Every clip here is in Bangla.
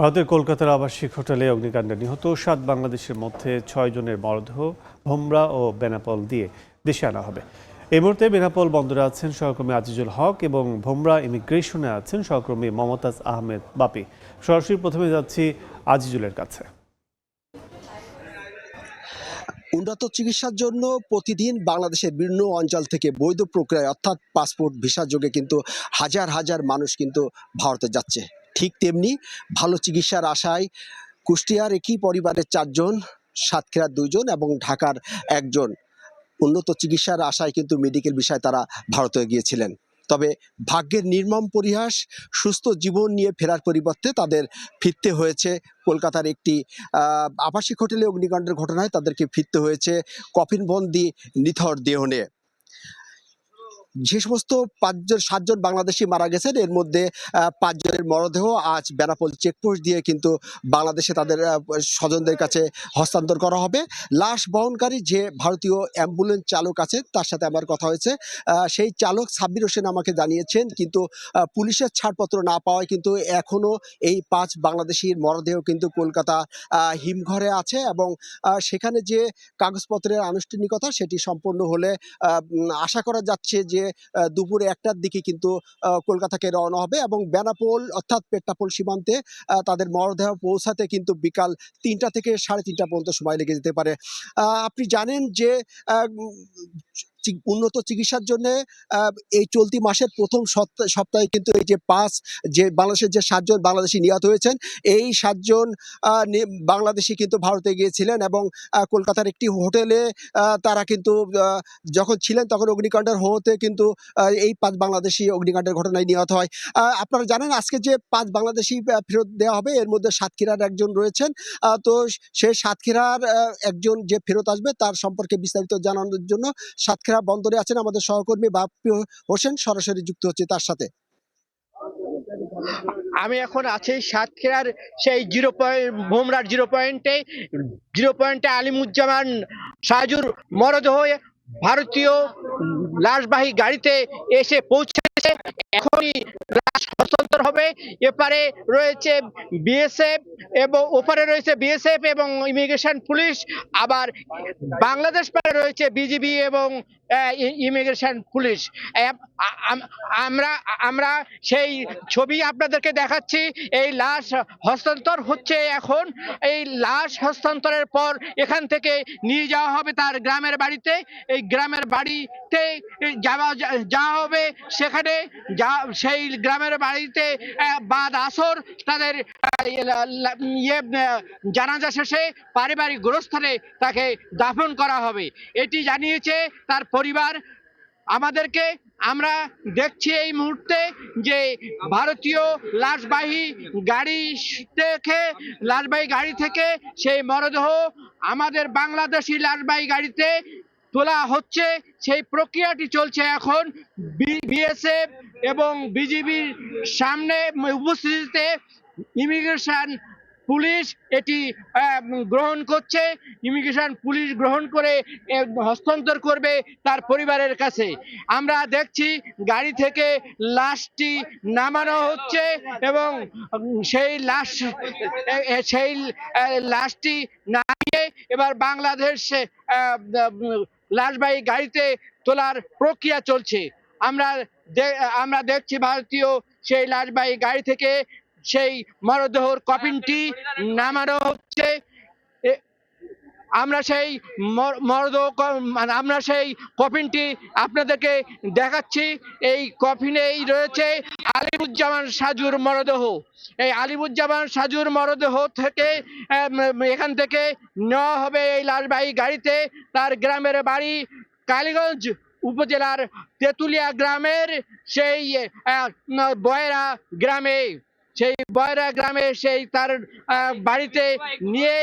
ভারতের কলকাতার আবাসিক হোটেলে অগ্নিকাণ্ডে নিহত ৭ বাংলাদেশের মধ্যে ৬ জনের মরদেহ ভোমরা ও বেনাপোল দিয়ে দেশে আনা হবে। এই মুহূর্তে বেনাপোল বন্দরে আছেন সহকর্মী আজিজুল হক এবং ভোমরা ইমিগ্রেশনে আছেন সহকর্মী মমতাজ আহমেদ বাপি। সরাসরি প্রথমে যাচ্ছি আজিজুলের কাছে। উন্নত চিকিৎসার জন্য প্রতিদিন বাংলাদেশের বিভিন্ন অঞ্চল থেকে বৈধ প্রক্রিয়ায় অর্থাৎ পাসপোর্ট ভিসা যোগে কিন্তু হাজার হাজার মানুষ কিন্তু ভারতে যাচ্ছে। ঠিক তেমনি ভালো চিকিৎসার আশায় কুষ্টিয়ার একই পরিবারের ৪ জন, সাতক্ষীরার 2 জন এবং ঢাকার 1 জন উন্নত চিকিৎসার আশায় কিন্তু মেডিকেল বিষয়ে তারা ভারতে গিয়েছিলেন। তবে ভাগ্যের নির্মম পরিহাস, সুস্থ জীবন নিয়ে ফেরার পরিবর্তে তাদের ফিরতে হয়েছে কলকাতার একটি আবাসিক হোটেলে অগ্নিকাণ্ডের ঘটনায় তাদেরকে ফিরতে হয়েছে কফিনবন্দি নিথর দেহ নিয়ে। যে সমস্ত 7 জন বাংলাদেশি মারা গেছেন এর মধ্যে 5 জনের মরদেহ আজ বেনাপোল চেকপোস্ট দিয়ে কিন্তু বাংলাদেশে তাদের স্বজনদের কাছে হস্তান্তর করা হবে। লাশ বহনকারী যে ভারতীয় অ্যাম্বুলেন্স চালক আছে তার সাথে আমার কথা হয়েছে। সেই চালক সাব্বির হোসেন আমাকে জানিয়েছেন কিন্তু পুলিশের ছাড়পত্র না পাওয়ায় কিন্তু এখনও এই 5 বাংলাদেশির মরদেহ কিন্তু কলকাতা হিমঘরে আছে এবং সেখানে যে কাগজপত্রের আনুষ্ঠানিকতা সেটি সম্পন্ন হলে আশা করা যাচ্ছে যে দুপুরে 1টার দিকে কিন্তু কলকাতাকে রওনা হবে এবং বেনাপোল অর্থাৎ পেট্টাপোল সীমান্তে তাদের মরদেহ পৌঁছাতে কিন্তু বিকাল 3টা থেকে 3:30টা পর্যন্ত সময় লেগে যেতে পারে। আপনি জানেন যে উন্নত চিকিৎসার জন্য এই চলতি মাসের প্রথম সপ্তাহে কিন্তু এই যে বাংলাদেশের যে 7 জন বাংলাদেশি নিহত হয়েছেন এই 7 জন বাংলাদেশি কিন্তু ভারতে গিয়েছিলেন এবং কলকাতার একটি হোটেলে তারা কিন্তু যখন ছিলেন তখন অগ্নিকাণ্ডের হতে কিন্তু এই 5 বাংলাদেশি অগ্নিকাণ্ডের ঘটনায় নিহত হয়। আপনারা জানেন আজকে যে 5 বাংলাদেশি ফেরত দেওয়া হবে এর মধ্যে সাতক্ষীরার 1 জন রয়েছেন। তো সেই সাতক্ষীরার একজন যে ফেরত আসবে তার সম্পর্কে বিস্তারিত জানানোর জন্য সাতক্ষীরা বন্দরে আছেন আমাদের সহকর্মী বাপ্পি হোসেন, সরাসরি যুক্ত হচ্ছে তার সাথে। আমি এখন আছি সাতক্ষীরার সেই ভোমরার জিরো পয়েন্টে আলিমুজ্জামান সাজুর মরদেহ ভারতীয় লাশবাহী গাড়িতে এসে পৌঁছেছে। এখনই লাশ হস্তান্তর হবে। এপারে রয়েছে বিএসএফ এবং ওপারে রয়েছে বিএসএফ এবং ইমিগ্রেশন পুলিশ, আবার বাংলাদেশ পারে রয়েছে বিজিবি এবং ইমিগ্রেশন পুলিশ। আমরা সেই ছবি আপনাদেরকে দেখাচ্ছি। এই লাশ হস্তান্তর হচ্ছে এখন। এই লাশ হস্তান্তরের পর এখান থেকে নিয়ে যাওয়া হবে তার গ্রামের বাড়িতে। এই গ্রামের বাড়িতে যাওয়া হবে। সেখানে সেই গ্রামের বাড়িতে বাদ আসর তাদের জানাজা শেষে পারিবারিক গোরস্থানে তাকে দাফন করা হবে, এটি জানিয়েছে তার পরিবার আমাদেরকে। আমরা দেখছি এই মুহূর্তে যে ভারতীয় লাশবাহী গাড়ি থেকে সেই মরদেহ আমাদের বাংলাদেশি লাশবাহী গাড়িতে তোলা হচ্ছে। সেই প্রক্রিয়াটি চলছে এখন। বিএসএফ এবং বিজিবির সামনে উপস্থিতিতে ইমিগ্রেশন পুলিশ এটি গ্রহণ করছে। ইমিগ্রেশন পুলিশ গ্রহণ করে হস্তান্তর করবে তার পরিবারের কাছে। আমরা দেখছি গাড়ি থেকে লাশটি নামানো হচ্ছে এবং সেই লাশটি নামিয়ে এবার বাংলাদেশ লাশবাহী গাড়িতে তোলার প্রক্রিয়া চলছে। আমরা দেখছি ভারতীয় সেই লাশবাহী গাড়ি থেকে সেই মরদেহর কফিনটি নামানো হচ্ছে। আমরা সেই কফিনটি আপনাদেরকে দেখাচ্ছি। এই কফিনেই রয়েছে আলিমুজ্জামান সাজুর মরদেহ। এই আলিমুজ্জামান সাজুর মরদেহ থেকে এখান থেকে নেওয়া হবে এই লাশবাহী গাড়িতে তার গ্রামের বাড়ি কালীগঞ্জ উপজেলার তেঁতুলিয়া গ্রামের সেই বয়রা গ্রামে। সেই বয়রা গ্রামে সেই তার বাড়িতে নিয়ে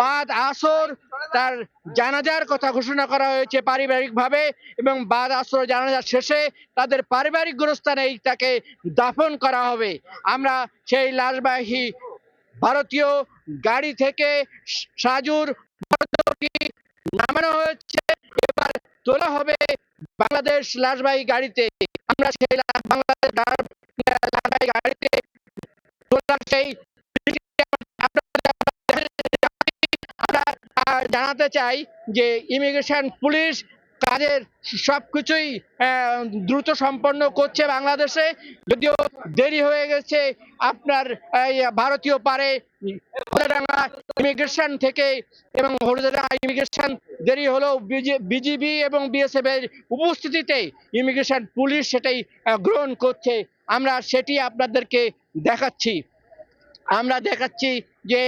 বাদ আসর তার জানাজার কথা ঘোষণা করা হয়েছে পারিবারিকভাবে এবং বাদ আসর জানাজার শেষে তাদের পারিবারিক গোরস্থানেই তাকে দাফন করা হবে। আমরা সেই লাশবাহী ভারতীয় গাড়ি থেকে সাজুর নামানো হয়েছে, এবার তোলা হবে বাংলাদেশ লাশবাহী গাড়িতে। আমরা সেই বাংলাদেশ লাশবাহী গাড়িতে তোলা সেই জানাতে চাই যে ইমিগ্রেশন পুলিশ কাজের সবকিছুই দ্রুত সম্পন্ন করছে বাংলাদেশে, যদিও দেরি হয়ে গেছে আপনার এই ভারতীয় পারে হলদিয়াডাঙ্গা ইমিগ্রেশন থেকে, এবং হলদিয়াডাঙ্গা ইমিগ্রেশন দেরি হলেও বিজিবি এবং বিএসএফ এর উপস্থিতিতে ইমিগ্রেশন পুলিশ সেটাই গ্রহণ করছে। আমরা সেটি আপনাদেরকে দেখাচ্ছি। আমরা দেখাচ্ছি যে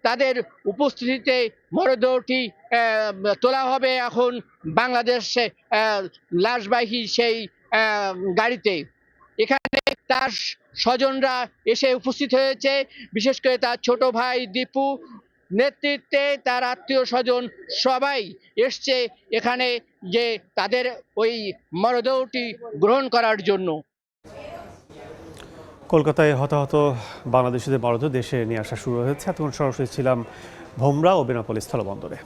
তাদের উপস্থিতিতে মরদেহটি তোলা হবে এখন বাংলাদেশে লাশবাহী সেই গাড়িতে। এখানে তার স্বজনরা এসে উপস্থিত হয়েছে, বিশেষ করে তার ছোট ভাই দীপু নেতৃত্বে তার আত্মীয় স্বজন সবাই এসছে এখানে যে তাদের ওই মরদেহটি গ্রহণ করার জন্য। কলকাতায় হতাহত বাংলাদেশিদের মরদেহ দেশে নিয়ে আসা শুরু হয়েছে। এতক্ষণ সরাসরি ছিলাম ভোমরা ও বেনাপোল স্থলবন্দরে।